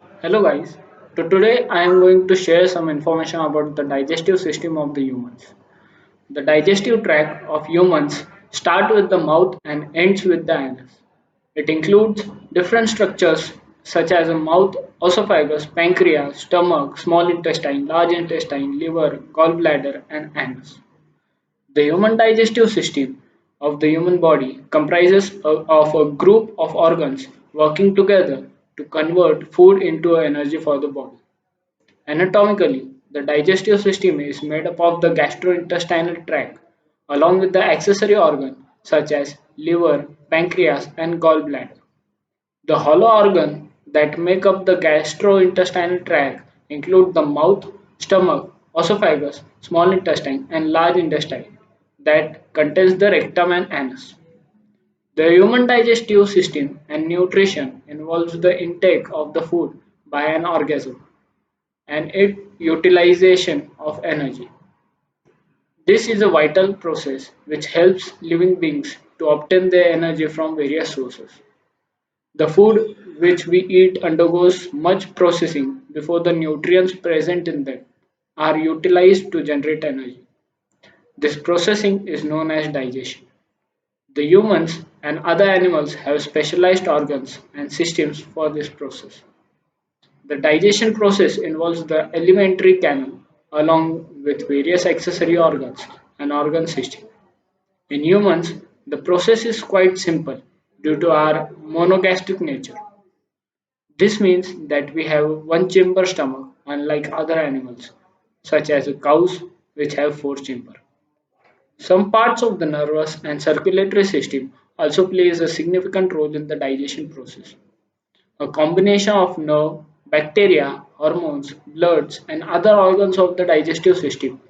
Hello guys. Today I am going to share some information about the digestive system of the humans. The digestive tract of humans starts with the mouth and ends with the anus. It includes different structures such as a mouth, esophagus, pancreas, stomach, small intestine, large intestine, liver, gallbladder and anus. The human digestive system of the human body comprises of a group of organs working together to convert food into energy for the body. Anatomically, the digestive system is made up of the gastrointestinal tract along with the accessory organs such as liver, pancreas, and gallbladder. The hollow organs that make up the gastrointestinal tract include the mouth, stomach, esophagus, small intestine, and large intestine that contains the rectum and anus. The human digestive system and nutrition involves the intake of the food by an organism and its utilization of energy. This is a vital process which helps living beings to obtain their energy from various sources. The food which we eat undergoes much processing before the nutrients present in them are utilized to generate energy. This processing is known as digestion. The humans and other animals have specialized organs and systems for this process. The digestion process involves the alimentary canal along with various accessory organs and organ system. In humans, the process is quite simple due to our monogastric nature. This means that we have one chamber stomach unlike other animals such as cows which have four chambers. Some parts of the nervous and circulatory system also plays a significant role in the digestion process. A combination of nerve, bacteria, hormones, bloods, and other organs of the digestive system.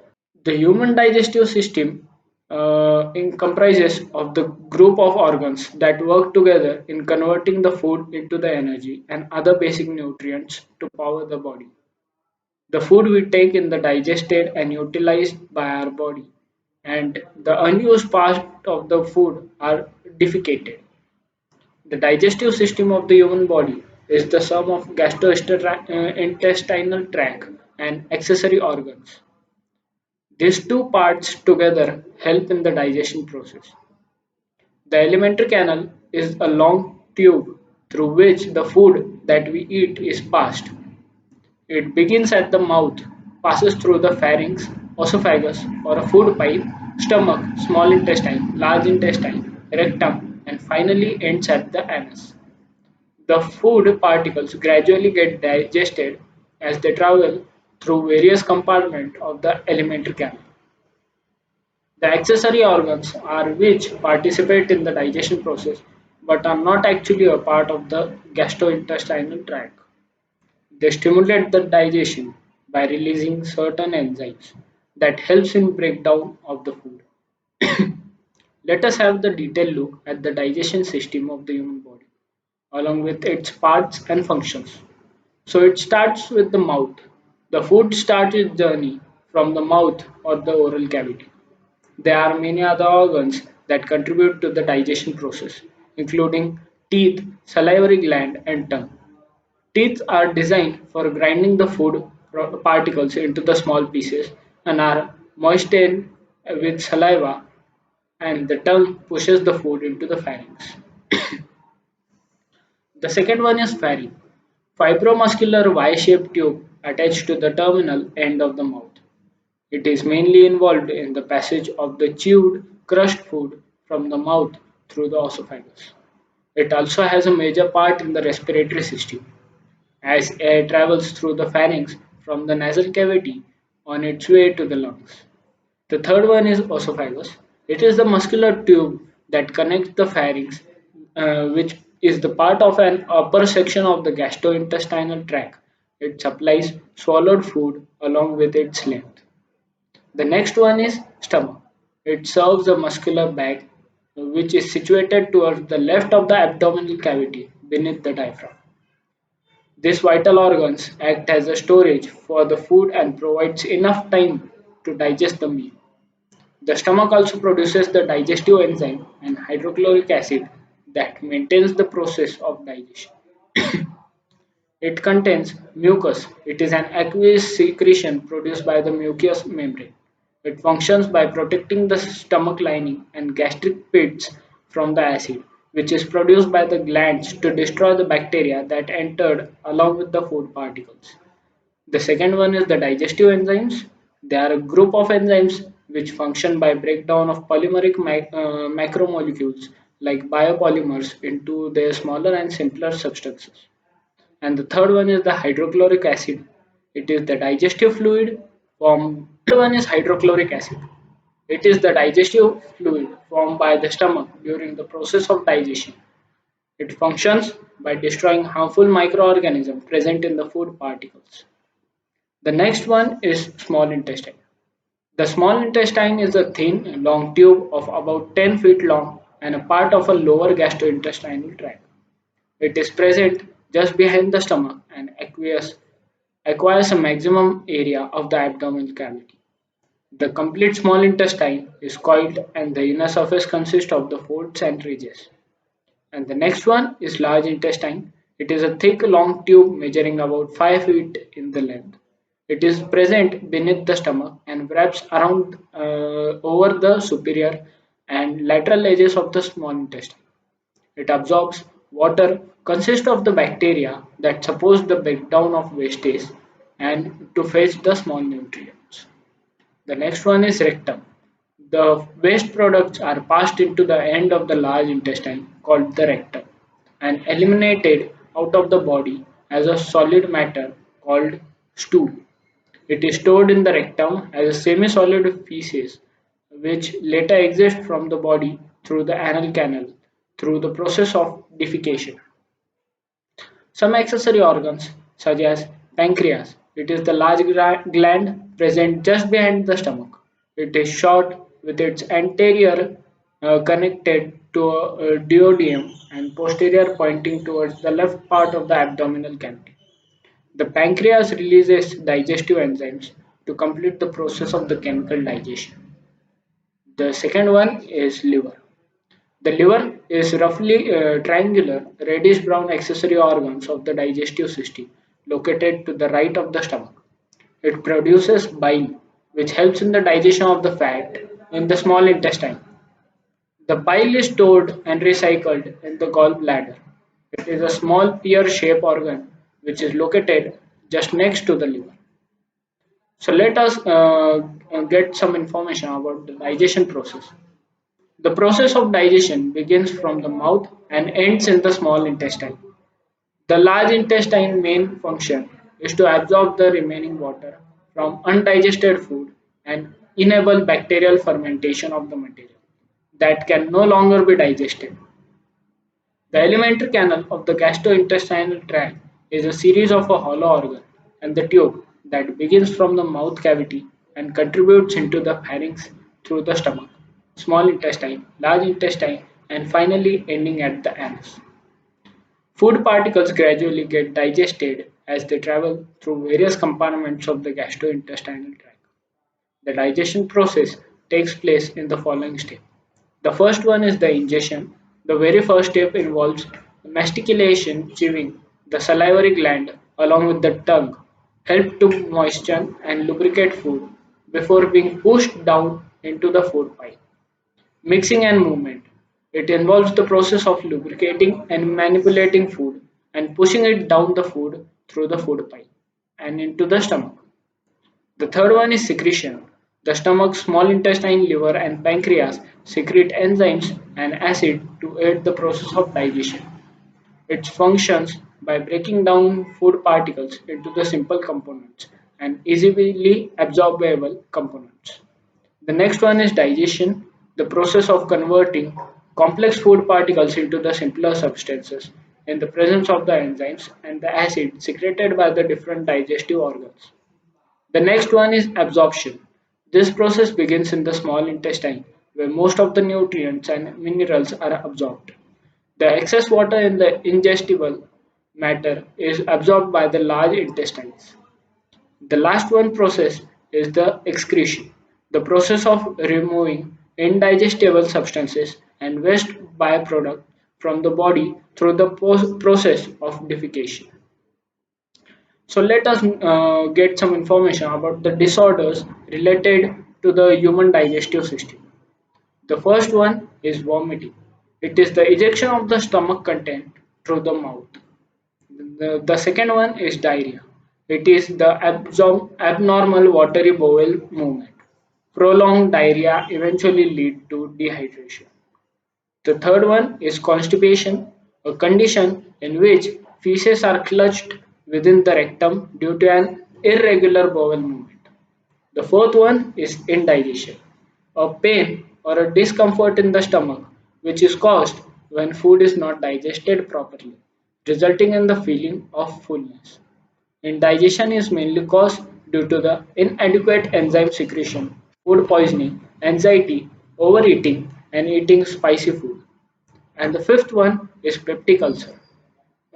The human digestive system comprises of the group of organs that work together in converting the food into the energy and other basic nutrients to power the body. The food we take in the digested and utilized by our body, and the unused part of the food are defecated. The digestive system of the human body is the sum of gastrointestinal tract and accessory organs. These two parts together help in the digestion process. The alimentary canal is a long tube through which the food that we eat is passed. It begins at the mouth, passes through the pharynx, esophagus or a food pipe, stomach, small intestine, large intestine, rectum, and finally ends at the anus. The food particles gradually get digested as they travel through various compartments of the alimentary canal. The accessory organs are which participate in the digestion process but are not actually a part of the gastrointestinal tract. They stimulate the digestion by releasing certain enzymes that helps in breakdown of the food. Let us have the detailed look at the digestion system of the human body along with its parts and functions. So it starts with the mouth. The food starts its journey from the mouth or the oral cavity. There are many other organs that contribute to the digestion process, including teeth, salivary gland, and tongue. Teeth are designed for grinding the food particles into the small pieces and are moistened with saliva, and the tongue pushes the food into the pharynx. The second one is pharynx, fibromuscular Y-shaped tube attached to the terminal end of the mouth. It is mainly involved in the passage of the chewed, crushed food from the mouth through the esophagus. It also has a major part in the respiratory system, as air travels through the pharynx from the nasal cavity on its way to the lungs. The third one is esophagus. It is the muscular tube that connects the pharynx, which is the part of an upper section of the gastrointestinal tract. It supplies swallowed food along with its length. The next one is stomach. It serves the muscular bag, which is situated towards the left of the abdominal cavity beneath the diaphragm. These vital organs act as a storage for the food and provides enough time to digest the meal. The stomach also produces the digestive enzyme and hydrochloric acid that maintains the process of digestion. It contains mucus. It is an aqueous secretion produced by the mucous membrane. It functions by protecting the stomach lining and gastric pits from the acid, which is produced by the glands to destroy the bacteria that entered along with the food particles. The second one is the digestive enzymes. They are a group of enzymes which function by breakdown of polymeric macromolecules like biopolymers into their smaller and simpler substances. And the third one is the hydrochloric acid. It is the digestive fluid formed. Third one is hydrochloric acid. It is the digestive fluid formed by the stomach during the process of digestion. It functions by destroying harmful microorganisms present in the food particles. The next one is small intestine. The small intestine is a thin, long tube of about 10 feet long and a part of a lower gastrointestinal tract. It is present just behind the stomach and acquires a maximum area of the abdominal cavity. The complete small intestine is coiled and the inner surface consists of the folds and ridges. And the next one is large intestine. It is a thick, long tube measuring about 5 feet in the length. It is present beneath the stomach and wraps around over the superior and lateral edges of the small intestine. It absorbs water, consists of the bacteria that support the breakdown of wastage and to fetch the small nutrients. The next one is rectum. The waste products are passed into the end of the large intestine called the rectum and eliminated out of the body as a solid matter called stool. It is stored in the rectum as a semi-solid feces which later exits from the body through the anal canal through the process of defecation. Some accessory organs, such as pancreas, it is the large gland present just behind the stomach. It is short with its anterior connected to a duodenum and posterior pointing towards the left part of the abdominal cavity. The pancreas releases digestive enzymes to complete the process of the chemical digestion. The second one is liver. The liver is roughly triangular, reddish brown accessory organs of the digestive system located to the right of the stomach. It produces bile, which helps in the digestion of the fat in the small intestine. The bile is stored and recycled in the gallbladder. It is a small pear-shaped organ which is located just next to the liver. So let us get some information about the digestion process. The process of digestion begins from the mouth and ends in the small intestine. The large intestine main function is to absorb the remaining water from undigested food and enable bacterial fermentation of the material that can no longer be digested. The alimentary canal of the gastrointestinal tract is a series of a hollow organ and the tube that begins from the mouth cavity and contributes into the pharynx through the stomach, small intestine, large intestine, and finally ending at the anus. Food particles gradually get digested as they travel through various compartments of the gastrointestinal tract. The digestion process takes place in the following steps. The first one is the ingestion. The very first step involves mastication, chewing. The salivary gland, along with the tongue, help to moisten and lubricate food before being pushed down into the food pipe. Mixing and movement. It involves the process of lubricating and manipulating food and pushing it down the food through the food pipe and into the stomach. The third one is secretion. The stomach, small intestine, liver, and pancreas secrete enzymes and acid to aid the process of digestion. It functions by breaking down food particles into the simple components and easily absorbable components. The next one is digestion, the process of converting complex food particles into the simpler substances in the presence of the enzymes and the acid secreted by the different digestive organs. The next one is absorption. This process begins in the small intestine, where most of the nutrients and minerals are absorbed. The excess water in the ingestible matter is absorbed by the large intestines. The last one process is the excretion, the process of removing indigestible substances and waste byproduct from the body through the process of defecation. So let us get some information about the disorders related to the human digestive system. The first one is vomiting. It is the ejection of the stomach content through the mouth. The second one is diarrhea. It is the abnormal watery bowel movement. Prolonged diarrhea eventually lead to dehydration. The third one is constipation, a condition in which feces are clutched within the rectum due to an irregular bowel movement. The fourth one is indigestion, a pain or a discomfort in the stomach which is caused when food is not digested properly, resulting in the feeling of fullness. Indigestion is mainly caused due to the inadequate enzyme secretion, food poisoning, anxiety, overeating, and eating spicy food. And the fifth one is peptic ulcer.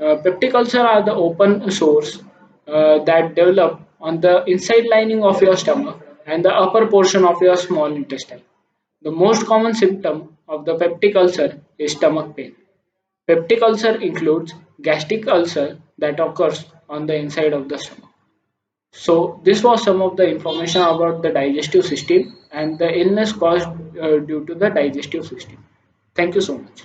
Peptic ulcer are the open sores that develop on the inside lining of your stomach and the upper portion of your small intestine. The most common symptom of the peptic ulcer is stomach pain. Peptic ulcer includes gastric ulcer that occurs on the inside of the stomach. So this was some of the information about the digestive system and the illness caused due to the digestive system. Thank you so much.